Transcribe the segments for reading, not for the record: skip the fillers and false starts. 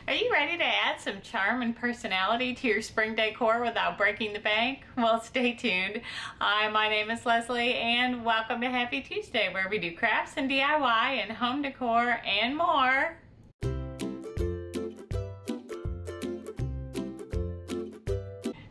Are you ready to add some charm and personality to your spring decor without breaking the bank? Well, stay tuned. Hi, my name is Leslie, and welcome to Happy Tuesday, where we do crafts and DIY and home decor and more.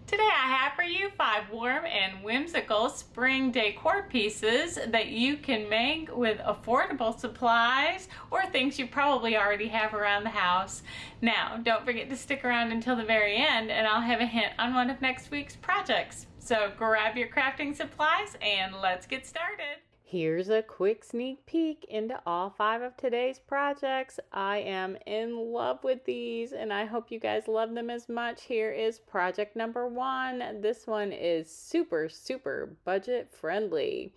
Today I have for you 5 warm and whimsical spring decor pieces that you can make with affordable supplies or things you probably already have around the house. Now, don't forget to stick around until the very end and I'll have a hint on one of next week's projects. So grab your crafting supplies and let's get started. Here's a quick sneak peek into all 5 of today's projects. I am in love with these and I hope you guys love them as much. Here is project number 1. This one is super budget friendly.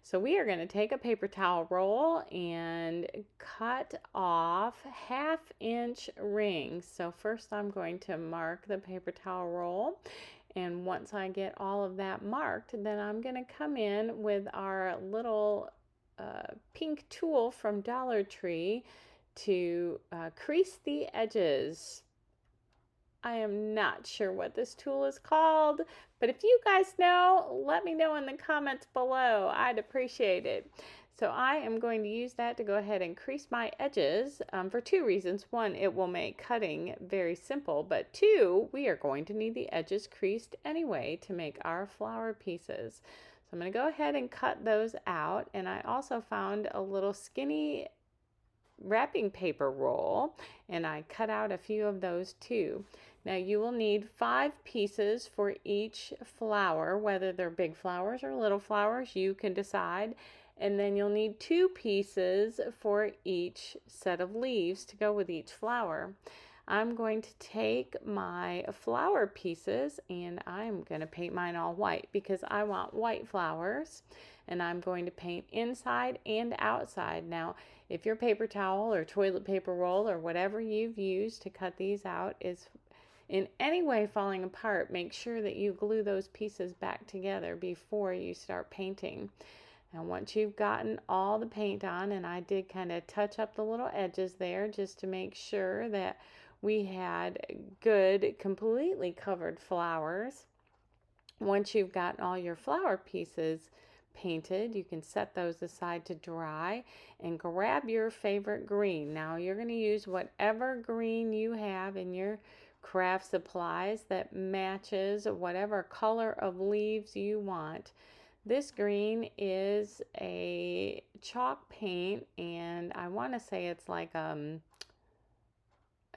So we are going to take a paper towel roll and cut off 1/2-inch rings. So first I'm going to mark the paper towel roll. And once I get all of that marked, then I'm going to come in with our little pink tool from Dollar Tree to crease the edges. I am not sure what this tool is called, but if you guys know, let me know in the comments below. I'd appreciate it. So I am going to use that to go ahead and crease my edges for 2 reasons. 1, it will make cutting very simple, but 2, we are going to need the edges creased anyway to make our flower pieces. So I'm going to go ahead and cut those out, and I also found a little skinny wrapping paper roll and I cut out a few of those too. Now you will need 5 pieces for each flower, whether they're big flowers or little flowers, you can decide. And then you'll need 2 pieces for each set of leaves to go with each flower. I'm going to take my flower pieces and I'm going to paint mine all white because I want white flowers, and I'm going to paint inside and outside. Now, if your paper towel or toilet paper roll or whatever you've used to cut these out is in any way falling apart, make sure that you glue those pieces back together before you start painting. And once you've gotten all the paint on, and I did kind of touch up the little edges there just to make sure that we had good, completely covered flowers. Once you've gotten all your flower pieces painted, you can set those aside to dry and grab your favorite green. Now you're going to use whatever green you have in your craft supplies that matches whatever color of leaves you want. This green is a chalk paint, and I want to say it's like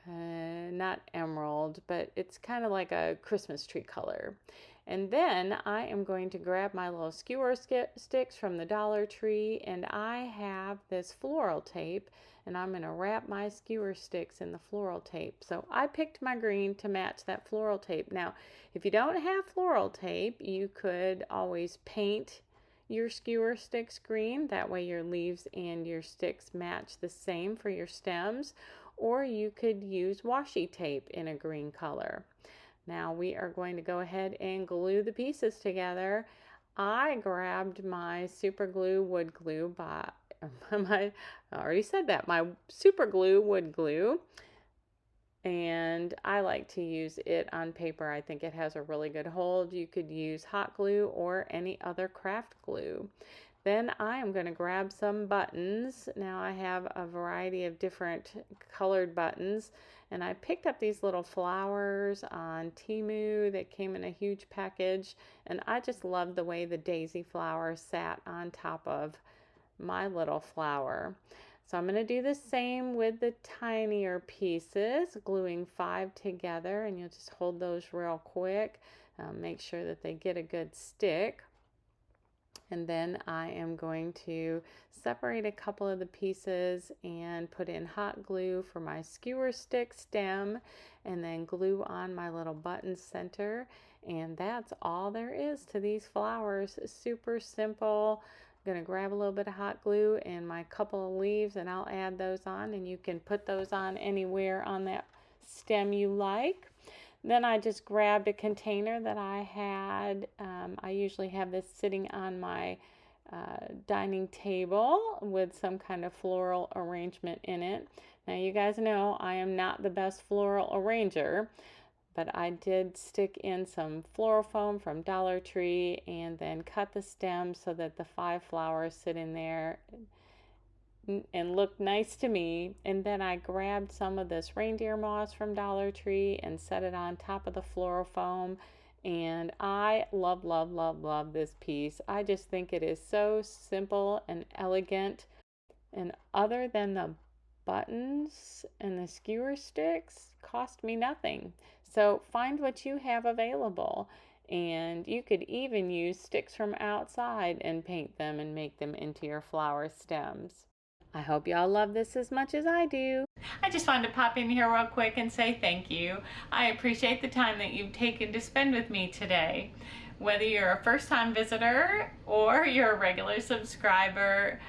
not emerald, but it's kind of like a Christmas tree color. And then I am going to grab my little skewer sticks from the Dollar Tree, and I have this floral tape, and I'm going to wrap my skewer sticks in the floral tape. So I picked my green to match that floral tape. Now, if you don't have floral tape, you could always paint your skewer sticks green. That way your leaves and your sticks match the same for your stems. Or you could use washi tape in a green color. Now we are going to go ahead and glue the pieces together. I grabbed my super glue wood glue by I already said that, my super glue wood glue. And I like to use it on paper. I think it has a really good hold. You could use hot glue or any other craft glue. Then I am going to grab some buttons. Now I have a variety of different colored buttons, and I picked up these little flowers on Temu that came in a huge package, and I just loved the way the daisy flower sat on top of my little flower. So I'm going to do the same with the tinier pieces, gluing 5 together, and you'll just hold those real quick. Make sure that they get a good stick. And then I am going to separate a couple of the pieces and put in hot glue for my skewer stick stem, and then glue on my little button center. And that's all there is to these flowers. Super simple. I'm going to grab a little bit of hot glue and my couple of leaves, and I'll add those on, and you can put those on anywhere on that stem you like. Then I just grabbed a container that I had. I usually have this sitting on my dining table with some kind of floral arrangement in it. Now you guys know I am not the best floral arranger, but I did stick in some floral foam from Dollar Tree and then cut the stems so that the 5 flowers sit in there and look nice to me. And then I grabbed some of this reindeer moss from Dollar Tree and set it on top of the floral foam. And I love, love, love, love this piece. I just think it is so simple and elegant. And other than the buttons and the skewer sticks, cost me nothing. So find what you have available. And you could even use sticks from outside and paint them and make them into your flower stems. I hope y'all love this as much as I do. I just wanted to pop in here real quick and say thank you. I appreciate the time that you've taken to spend with me today. Whether you're a first-time visitor or you're a regular subscriber,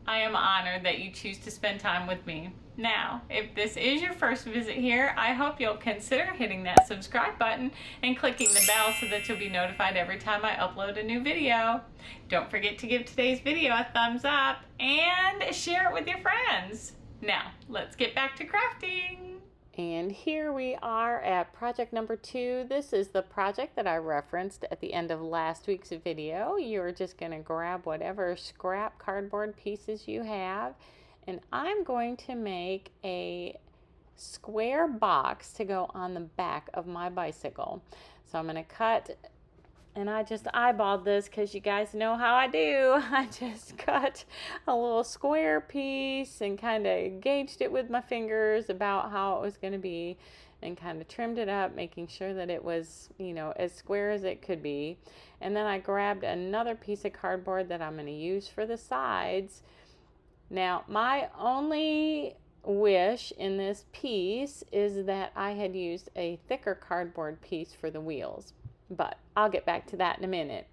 I am honored that you choose to spend time with me. Now, if this is your first visit here, I hope you'll consider hitting that subscribe button and clicking the bell so that you'll be notified every time I upload a new video. Don't forget to give today's video a thumbs up and share it with your friends. Now, let's get back to crafting. And here we are at project number 2. This is the project that I referenced at the end of last week's video. You're just going to grab whatever scrap cardboard pieces you have, and I'm going to make a square box to go on the back of my bicycle. So I'm going to cut, and I just eyeballed this because you guys know how I do. I just cut a little square piece and kind of gauged it with my fingers about how it was going to be and kind of trimmed it up, making sure that it was, as square as it could be. And then I grabbed another piece of cardboard that I'm going to use for the sides. Now, my only wish in this piece is that I had used a thicker cardboard piece for the wheels. But I'll get back to that in a minute.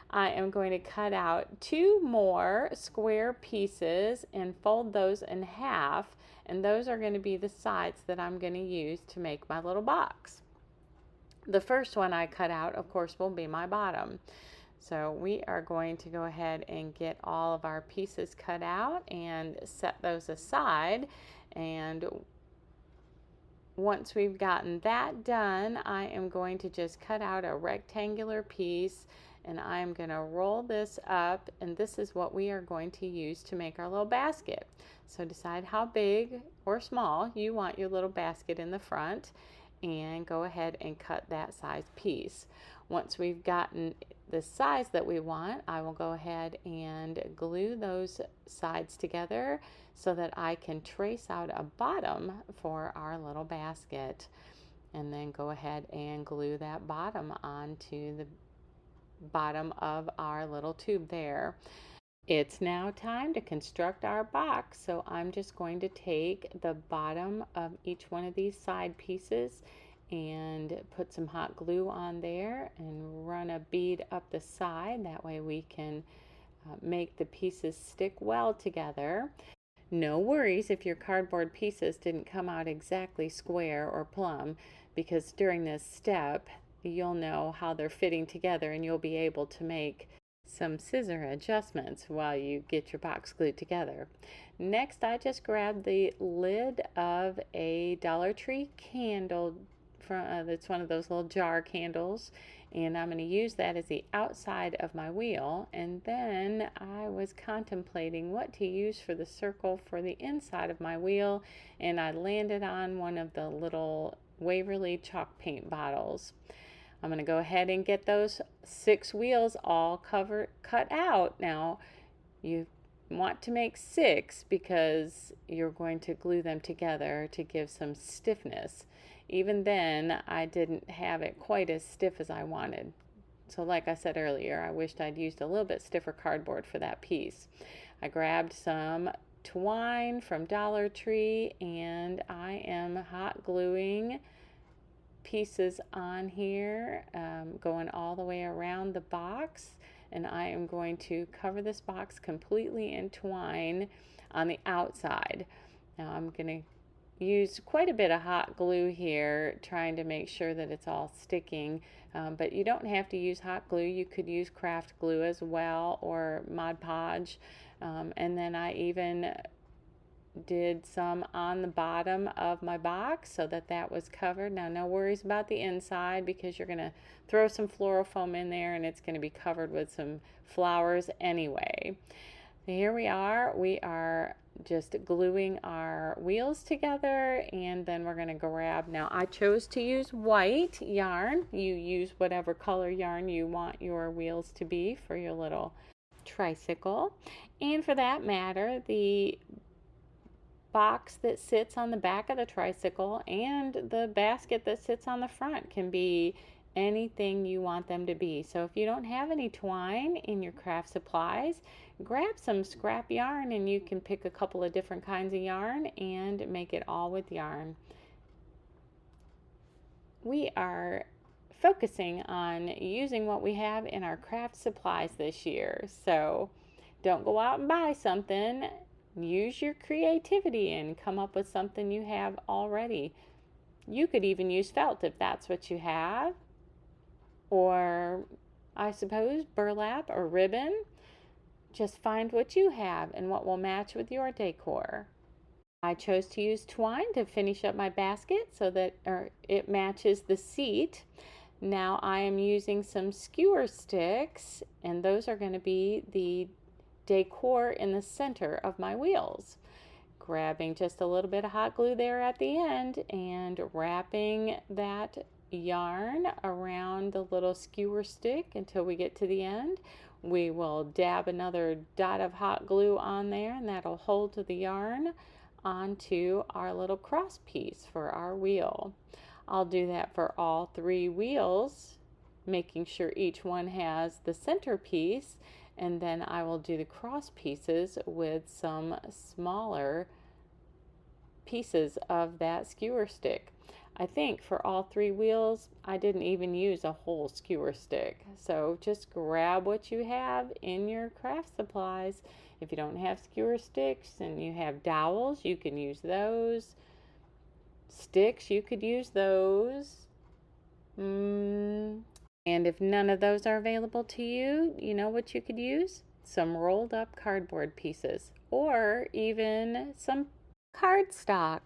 I am going to cut out 2 more square pieces and fold those in half, and those are going to be the sides that I'm going to use to make my little box. The first one I cut out, of course, will be my bottom. So we are going to go ahead and get all of our pieces cut out and set those aside. And once we've gotten that done, I am going to just cut out a rectangular piece, and I'm going to roll this up, and this is what we are going to use to make our little basket. So decide how big or small you want your little basket in the front, and go ahead and cut that size piece. Once we've gotten the size that we want, I will go ahead and glue those sides together so that I can trace out a bottom for our little basket, and then go ahead and glue that bottom onto the bottom of our little tube there. It's now time to construct our box, so I'm just going to take the bottom of each one of these side pieces and put some hot glue on there and run a bead up the side. That way we can make the pieces stick well together. No worries if your cardboard pieces didn't come out exactly square or plumb, because during this step you'll know how they're fitting together and you'll be able to make some scissor adjustments while you get your box glued together. Next, I just grabbed the lid of a Dollar Tree candle that's one of those little jar candles, and I'm going to use that as the outside of my wheel. And then I was contemplating what to use for the circle for the inside of my wheel, and I landed on one of the little Waverly chalk paint bottles. I'm going to go ahead and get those 6 wheels all cut out. Now you want to make 6 because you're going to glue them together to give some stiffness. Even then, I didn't have it quite as stiff as I wanted. So like I said earlier, I wished I'd used a little bit stiffer cardboard for that piece. I grabbed some twine from Dollar Tree, and I am hot gluing pieces on here, going all the way around the box, and I am going to cover this box completely in twine on the outside. Now I'm going to use quite a bit of hot glue here, trying to make sure that it's all sticking, but you don't have to use hot glue. You could use craft glue as well, or Mod Podge. And then I even did some on the bottom of my box so that that was covered. Now, no worries about the inside because you're going to throw some floral foam in there and it's going to be covered with some flowers anyway. So here we are just gluing our wheels together, and then we're going to grab, now I chose to use white yarn. You use whatever color yarn you want your wheels to be for your little tricycle. And for that matter, the box that sits on the back of the tricycle and the basket that sits on the front can be anything you want them to be. So if you don't have any twine in your craft supplies, grab some scrap yarn and you can pick a couple of different kinds of yarn and make it all with yarn. We are focusing on using what we have in our craft supplies this year. So don't go out and buy something. Use your creativity and come up with something you have already. You could even use felt if that's what you have, or I suppose burlap or ribbon. Just find what you have and what will match with your decor. I chose to use twine to finish up my basket so that it matches the seat. Now I am using some skewer sticks, and those are going to be the decor in the center of my wheels. Grabbing just a little bit of hot glue there at the end and wrapping that yarn around the little skewer stick until we get to the end. We will dab another dot of hot glue on there, and that'll hold to the yarn onto our little cross piece for our wheel. I'll do that for all 3 wheels, making sure each one has the center piece, and then I will do the cross pieces with some smaller pieces of that skewer stick. I think for all 3 wheels, I didn't even use a whole skewer stick. So just grab what you have in your craft supplies. If you don't have skewer sticks and you have dowels, you can use those. Sticks, you could use those. And if none of those are available to you, you know what you could use? Some rolled up cardboard pieces, or even some cardstock.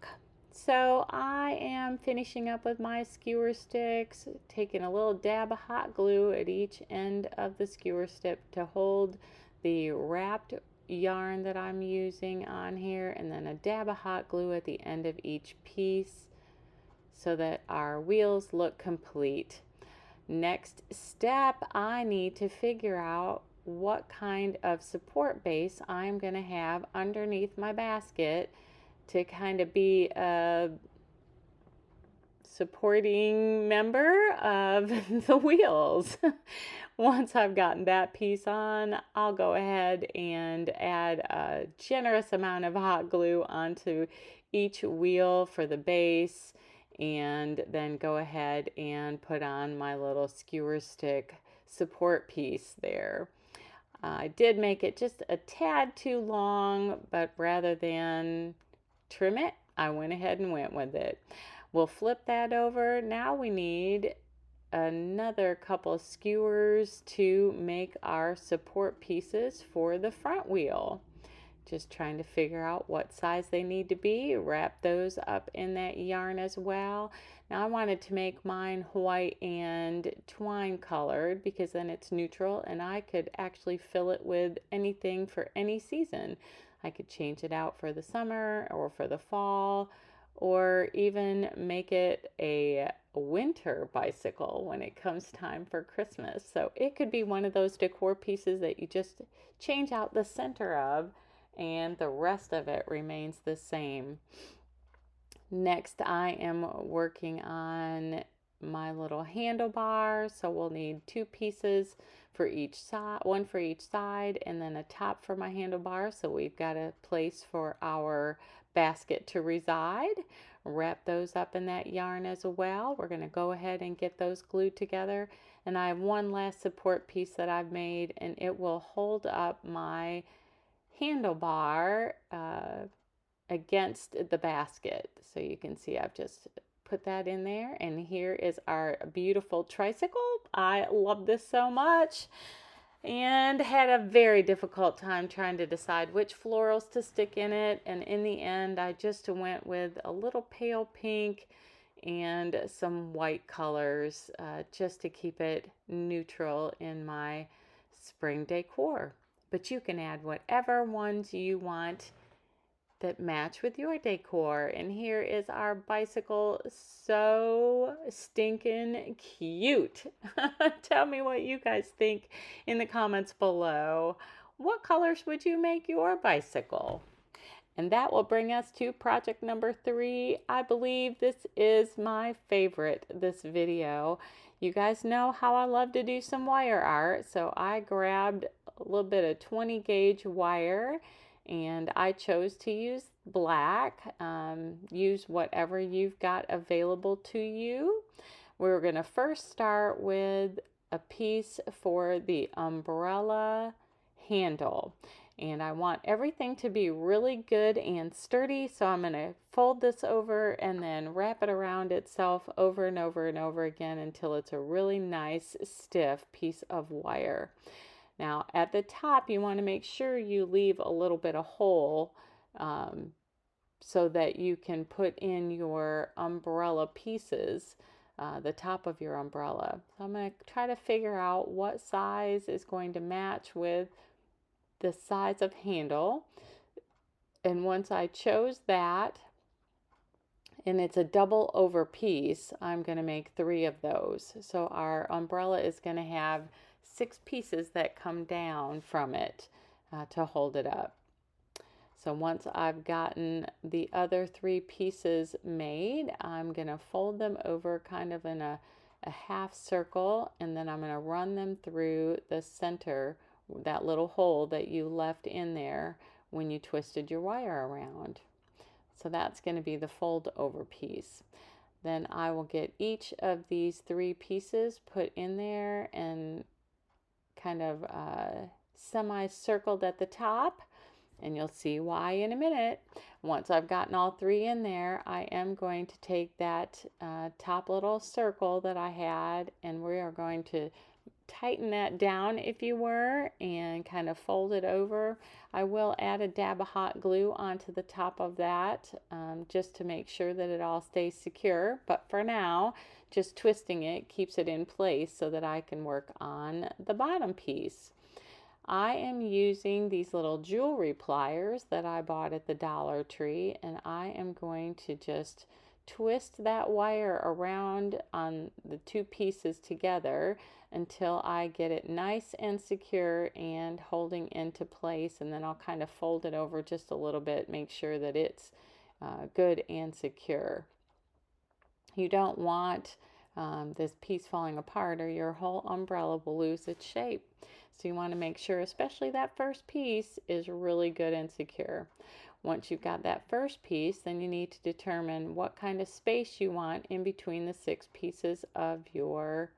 So I am finishing up with my skewer sticks, taking a little dab of hot glue at each end of the skewer stick to hold the wrapped yarn that I'm using on here, and then a dab of hot glue at the end of each piece so that our wheels look complete. Next step, I need to figure out what kind of support base I'm going to have underneath my basket to kind of be a supporting member of the wheels. Once I've gotten that piece on, I'll go ahead and add a generous amount of hot glue onto each wheel for the base, and then go ahead and put on my little skewer stick support piece there. I did make it just a tad too long, but rather than trim it, I went ahead and went with it. We'll flip that over. Now we need another couple of skewers to make our support pieces for the front wheel. Just trying to figure out what size they need to be. Wrap those up in that yarn as well. Now I wanted to make mine white and twine colored because then it's neutral, and I could actually fill it with anything for any season. I could change it out for the summer or for the fall, or even make it a winter bicycle when it comes time for Christmas. So it could be one of those decor pieces that you just change out the center of, and the rest of it remains the same. Next, I am working on my little handlebars. So we'll need 2 pieces for each side, one for each side, and then a top for my handlebar. So we've got a place for our basket to reside. Wrap those up in that yarn as well. We're going to go ahead and get those glued together. And I have one last support piece that I've made, and it will hold up my handlebar against the basket. So you can see I've just put that in there, and here is our beautiful tricycle. I love this so much. and had a very difficult time trying to decide which florals to stick in it. And in the end, I just went with a little pale pink and some white colors just to keep it neutral in my spring decor. But you can add whatever ones you want that match with your decor. And here is our bicycle, so stinking cute. Tell me what you guys think in the comments below. What colors would you make your bicycle? And that will bring us to project number 3. I believe this is my favorite, this video. You guys know how I love to do some wire art, so I grabbed a little bit of 20 gauge wire, and I chose to use black. Use whatever you've got available to you. We're going to first start with a piece for the umbrella handle. And I want everything to be really good and sturdy, so I'm going to fold this over and then wrap it around itself over and over and over again until it's a really nice stiff piece of wire. Now at the top you want to make sure you leave a little bit of hole so that you can put in your umbrella pieces, the top of your umbrella. So I'm going to try to figure out what size is going to match with the size of handle. And once I chose that, and it's a double over piece, I'm going to make 3 of those. So our umbrella is going to have 6 pieces that come down from it to hold it up. So once I've gotten the other 3 pieces made, I'm going to fold them over kind of in a half circle, and then I'm going to run them through the center, that little hole that you left in there when you twisted your wire around. So that's going to be the fold over piece. Then I will get each of these 3 pieces put in there and kind of semi-circled at the top, and you'll see why in a minute. Once I've gotten all 3 in there, I am going to take that top little circle that I had, and we are going to tighten that down, if you were, and kind of fold it over. I will add a dab of hot glue onto the top of that just to make sure that it all stays secure. But for now, just twisting it keeps it in place so that I can work on the bottom piece. I am using these little jewelry pliers that I bought at the Dollar Tree, and I am going to just twist that wire around on the 2 pieces together until I get it nice and secure and holding into place, and then I'll kind of fold it over just a little bit, make sure that it's good and secure. You don't want this piece falling apart, or your whole umbrella will lose its shape. So you want to make sure, especially that first piece, is really good and secure. Once you've got that first piece, then you need to determine what kind of space you want in between the 6 pieces of your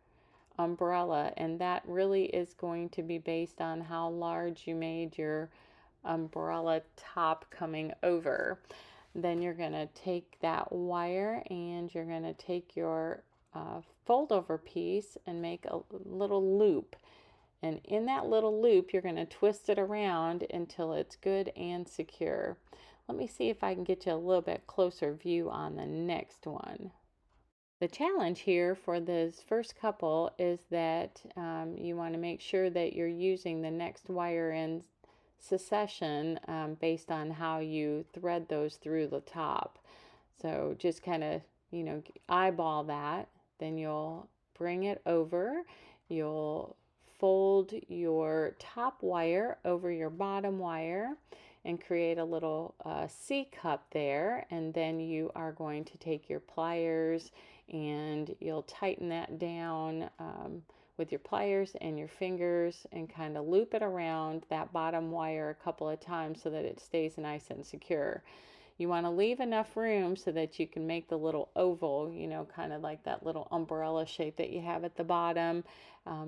umbrella, and that really is going to be based on how large you made your umbrella top coming over. Then you're going to take that wire and you're going to take your fold over piece and make a little loop, and in that little loop you're going to twist it around until it's good and secure. Let me see if I can get you a little bit closer view on the next one. The challenge here for this first couple is that you want to make sure that you're using the next wire in succession based on how you thread those through the top. So just kind of, eyeball that. Then you'll bring it over. You'll fold your top wire over your bottom wire and create a little C cup there, and then you are going to take your pliers and you'll tighten that down with your pliers and your fingers and kind of loop it around that bottom wire a couple of times so that it stays nice and secure. You want to leave enough room so that you can make the little oval, kind of like that little umbrella shape that you have at the bottom.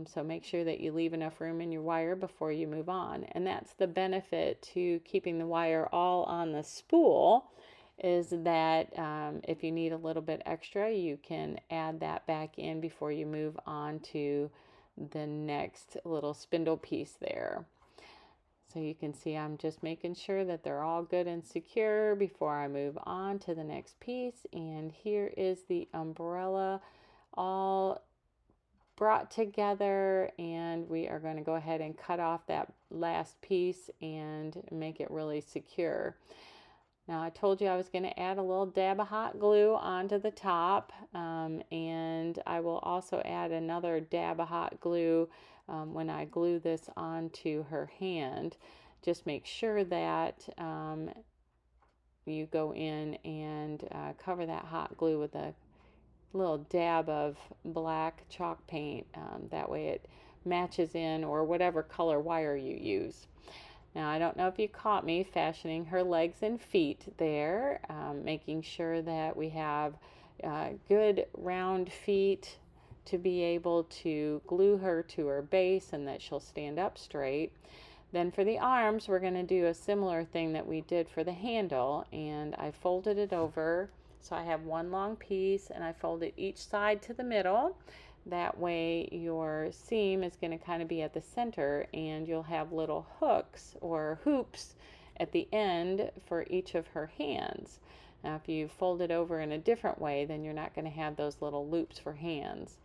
So make sure that you leave enough room in your wire before you move on. And that's the benefit to keeping the wire all on the spool, is that if you need a little bit extra, you can add that back in before you move on to the next little spindle piece there. So you can see I'm just making sure that they're all good and secure before I move on to the next piece. And here is the umbrella all brought together, and we are going to go ahead and cut off that last piece and make it really secure. Now I told you I was going to add a little dab of hot glue onto the top, and I will also add another dab of hot glue when I glue this onto her hand. Just make sure that you go in and cover that hot glue with a little dab of black chalk paint. That way it matches in, or whatever color wire you use. Now, I don't know if you caught me fashioning her legs and feet there, making sure that we have good round feet to be able to glue her to her base and that she'll stand up straight. Then for the arms, we're going to do a similar thing that we did for the handle, and I folded it over. So I have one long piece, and I folded each side to the middle. That way your seam is going to kind of be at the center, and you'll have little hooks or hoops at the end for each of her hands. Now if you fold it over in a different way, then you're not going to have those little loops for hands.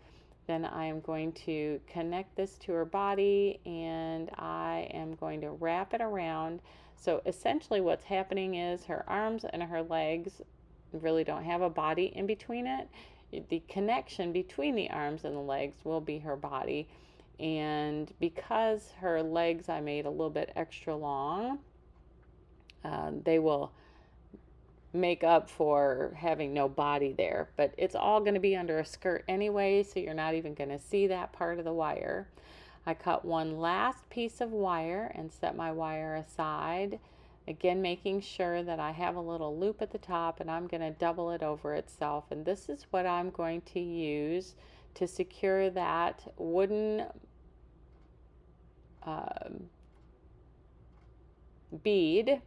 Then I am going to connect this to her body, and I am going to wrap it around. So essentially what's happening is her arms and her legs really don't have a body in between it. The connection between the arms and the legs will be her body. And because her legs I made a little bit extra long, they will make up for having no body there. But it's all going to be under a skirt anyway, so you're not even going to see that part of the wire. I cut one last piece of wire and set my wire aside. Again, making sure that I have a little loop at the top, and I'm going to double it over itself. And this is what I'm going to use to secure that wooden bead.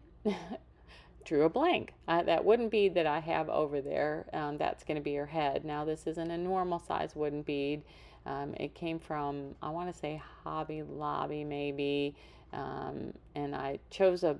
Drew a blank. That wooden bead that I have over there, that's going to be her head. Now this isn't a normal size wooden bead. It came from, I want to say, Hobby Lobby maybe, and I chose a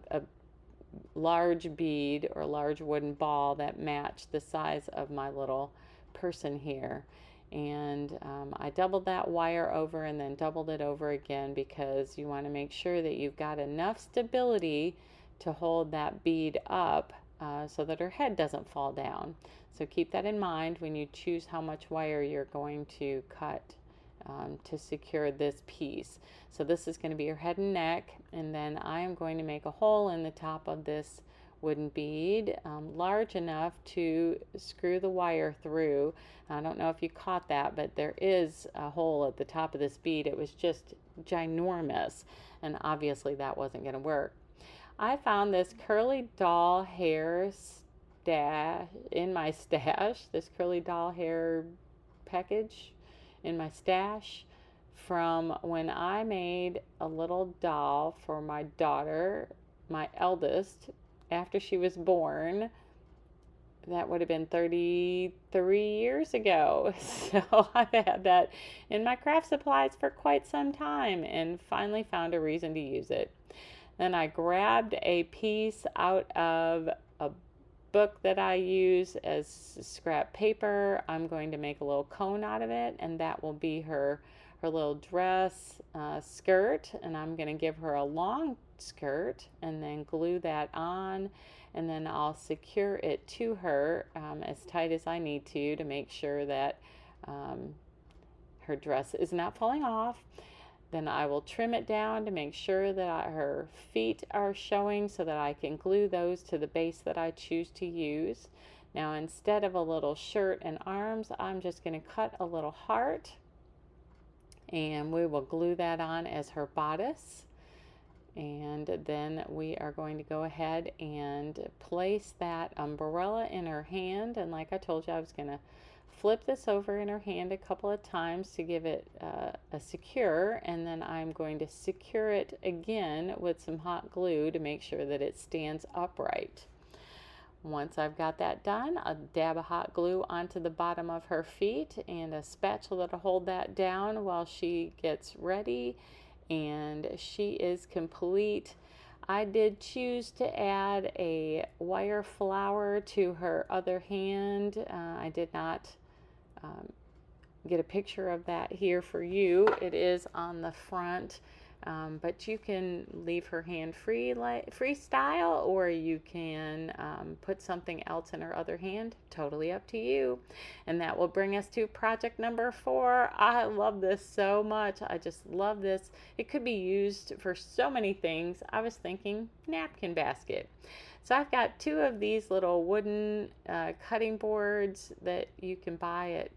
large bead or large wooden ball that matched the size of my little person here. And I doubled that wire over and then doubled it over again, because you want to make sure that you've got enough stability to hold that bead up so that her head doesn't fall down. So keep that in mind when you choose how much wire you're going to cut to secure this piece. So this is going to be her head and neck, and then I am going to make a hole in the top of this wooden bead, large enough to screw the wire through. I don't know if you caught that, but there is a hole at the top of this bead. It was just ginormous, and obviously that wasn't going to work. I found this curly doll hair stash in my stash, this curly doll hair package in my stash from when I made a little doll for my daughter, my eldest, after she was born. That would have been 33 years ago. So I've had that in my craft supplies for quite some time, and finally found a reason to use it. Then I grabbed a piece out of a book that I use as scrap paper. I'm going to make a little cone out of it, and that will be her little dress skirt. And I'm going to give her a long skirt and then glue that on, and then I'll secure it to her as tight as I need to make sure that her dress is not falling off. Then I will trim it down to make sure that her feet are showing so that I can glue those to the base that I choose to use. Now instead of a little shirt and arms, I'm just going to cut a little heart, and we will glue that on as her bodice. And then we are going to go ahead and place that umbrella in her hand. And like I told you, I was going to flip this over in her hand a couple of times to give it a secure, and then I'm going to secure it again with some hot glue to make sure that it stands upright. Once I've got that done, I'll dab a hot glue onto the bottom of her feet and a spatula to hold that down while she gets ready, and she is complete. I did choose to add a wire flower to her other hand. I did not get a picture of that here for you. It is on the front, but you can leave her hand free, like freestyle, or you can put something else in her other hand. Totally up to you. And that will bring us to project number 4. I love this so much. I just love this. It could be used for so many things. I was thinking napkin basket. So I've got 2 of these little wooden cutting boards that you can buy at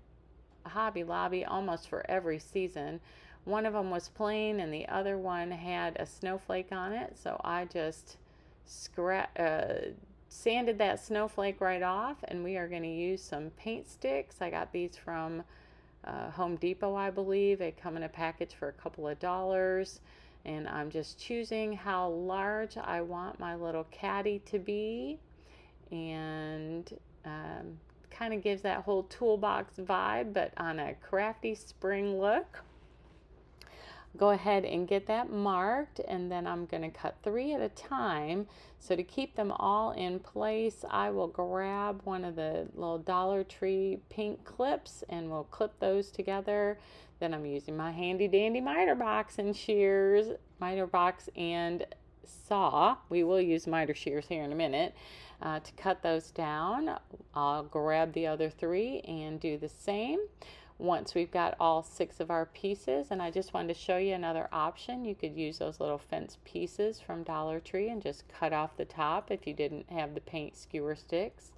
Hobby Lobby almost for every season. One of them was plain and the other one had a snowflake on it, so I just sanded that snowflake right off, and we are going to use some paint sticks. I got these from Home Depot, I believe. They come in a package for a couple of dollars, and I'm just choosing how large I want my little caddy to be, and kind of gives that whole toolbox vibe, but on a crafty spring look. Go ahead and get that marked, and then I'm going to cut 3 at a time. So to keep them all in place, I will grab one of the little Dollar Tree pink clips and we'll clip those together. Then I'm using my handy dandy miter box and saw. We will use miter shears here in a minute to cut those down. I'll grab the other 3 and do the same. Once we've got all 6 of our pieces, and I just wanted to show you another option. You could use those little fence pieces from Dollar Tree and just cut off the top if you didn't have the paint skewer sticks.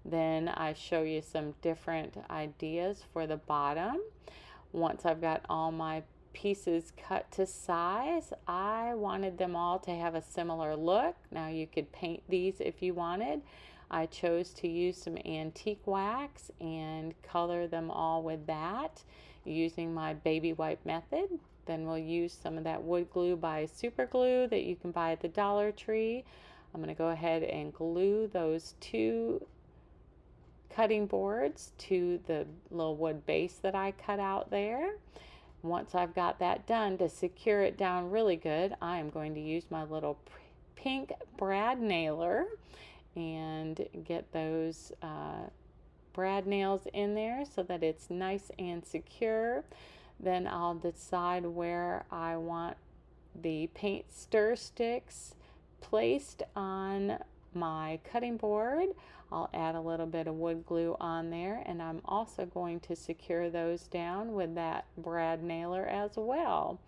Then I show you some different ideas for the bottom. Once I've got all my pieces cut to size, I wanted them all to have a similar look. Now you could paint these if you wanted. I chose to use some antique wax and color them all with that using my baby wipe method. Then we'll use some of that wood glue by Super Glue that you can buy at the Dollar Tree. I'm going to go ahead and glue those 2 cutting boards to the little wood base that I cut out there. Once I've got that done, to secure it down really good, I am going to use my little pink brad nailer and get those brad nails in there so that it's nice and secure. Then I'll decide where I want the paint stir sticks placed on my cutting board. I'll add a little bit of wood glue on there, and I'm also going to secure those down with that brad nailer as well.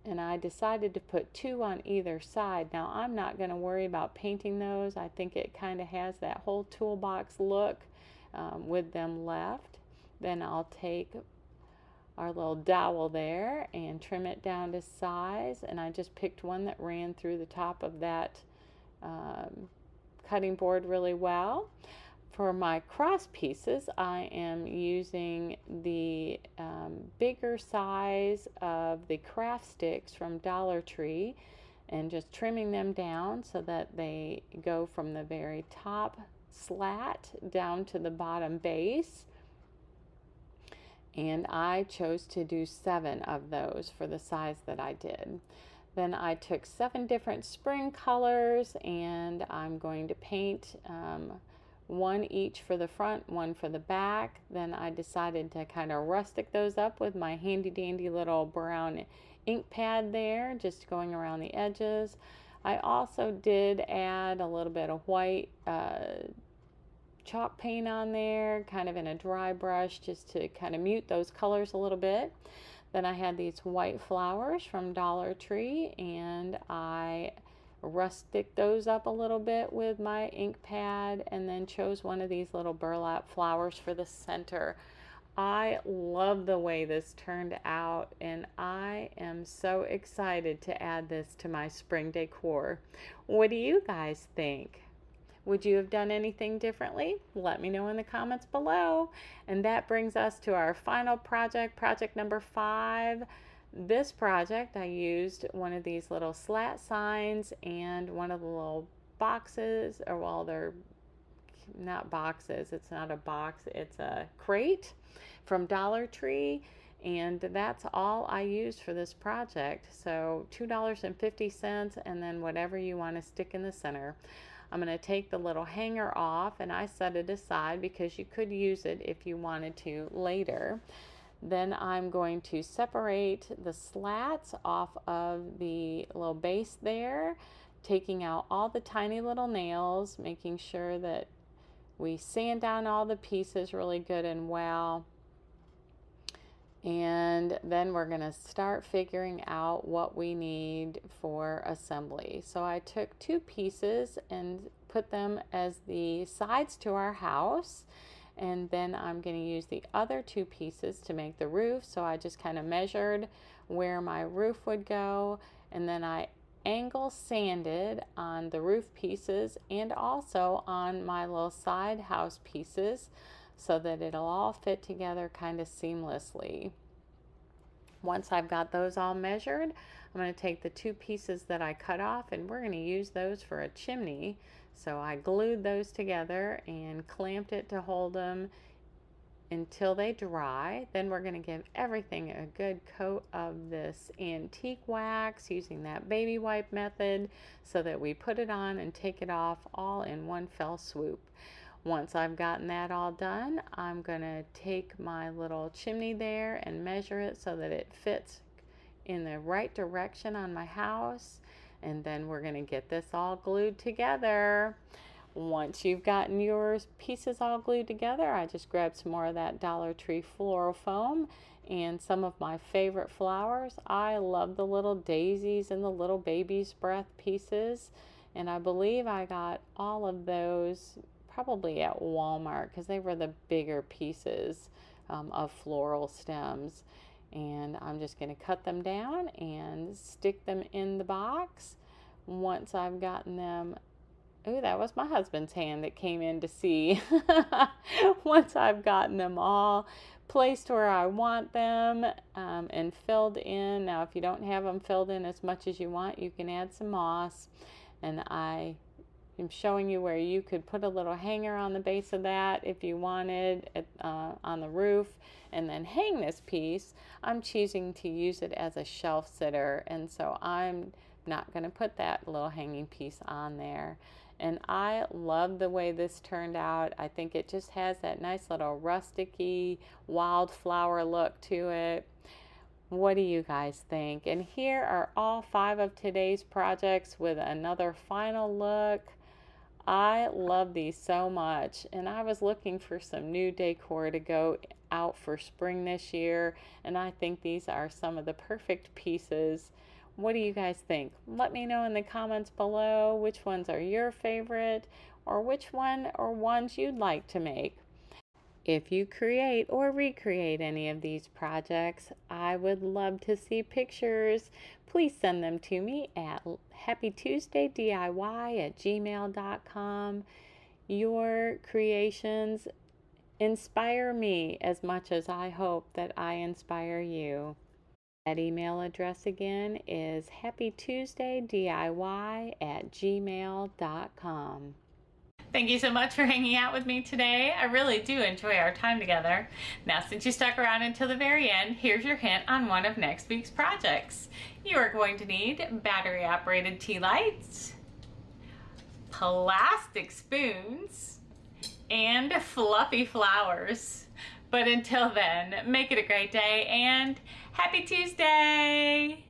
And I decided to put 2 on either side. Now I'm not going to worry about painting those. I think it kind of has that whole toolbox look with them left. Then I'll take our little dowel there and trim it down to size, and I just picked one that ran through the top of that cutting board really well. For my cross pieces, I am using the bigger size of the craft sticks from Dollar Tree and just trimming them down so that they go from the very top slat down to the bottom base. And I chose to do 7 of those for the size that I did. Then I took 7 different spring colors, and I'm going to paint 1 each for the front, 1 for the back. Then I decided to kind of rustic those up with my handy dandy little brown ink pad there, just going around the edges. I also did add a little bit of white chalk paint on there, kind of in a dry brush, just to kind of mute those colors a little bit. Then I had these white flowers from Dollar Tree, and I rustic those up a little bit with my ink pad, and then chose one of these little burlap flowers for the center. I love the way this turned out, and I am so excited to add this to my spring decor. What do you guys think? Would you have done anything differently? Let me know in the comments below. And that brings us to our final project, project number 5. This project, I used one of these little slat signs and one of the little boxes, or well, they're not boxes, it's not a box, it's a crate from Dollar Tree, and that's all I used for this project. So $2.50, and then whatever you want to stick in the center. I'm going to take the little hanger off, and I set it aside because you could use it if you wanted to later. Then I'm going to separate the slats off of the little base there, taking out all the tiny little nails, making sure that we sand down all the pieces really good and well. And then we're going to start figuring out what we need for assembly. So I took 2 pieces and put them as the sides to our house. And then I'm going to use the other 2 pieces to make the roof. So I just kind of measured where my roof would go, and then I angle sanded on the roof pieces and also on my little side house pieces so that it'll all fit together kind of seamlessly. Once I've got those all measured, I'm going to take the 2 pieces that I cut off, and we're going to use those for a chimney. So I glued those together and clamped it to hold them until they dry. Then we're going to give everything a good coat of this antique wax using that baby wipe method so that we put it on and take it off all in one fell swoop. Once I've gotten that all done, I'm going to take my little chimney there and measure it so that it fits in the right direction on my house. And then we're going to get this all glued together. Once you've gotten your pieces all glued together, I just grabbed some more of that Dollar Tree floral foam and some of my favorite flowers. I love the little daisies and the little baby's breath pieces. And I believe I got all of those probably at Walmart because they were the bigger pieces of floral stems. And I'm just going to cut them down and stick them in the box. Once I've gotten them, ooh, that was my husband's hand that came in to see. Once I've gotten them all placed where I want them and filled in. Now, if you don't have them filled in as much as you want, you can add some moss. And I am showing you where you could put a little hanger on the base of that if you wanted it, on the roof, and then hang this piece. I'm choosing to use it as a shelf sitter, and so I'm not going to put that little hanging piece on there. And I love the way this turned out. I think it just has that nice little rustic-y wildflower look to it. What do you guys think? And here are all 5 of today's projects with another final look. I love these so much, and I was looking for some new decor to go out for spring this year, and I think these are some of the perfect pieces. What do you guys think? Let me know in the comments below which ones are your favorite, or which one or ones you'd like to make. If you create or recreate any of these projects, I would love to see pictures. Please send them to me at happytuesdaydiy@gmail.com. Your creations inspire me as much as I hope that I inspire you. That email address again is happytuesdaydiy@gmail.com. Thank you so much for hanging out with me today. I really do enjoy our time together. Now, since you stuck around until the very end, here's your hint on one of next week's projects. You are going to need battery-operated tea lights, plastic spoons, and fluffy flowers. But until then, make it a great day and Happy Tuesday!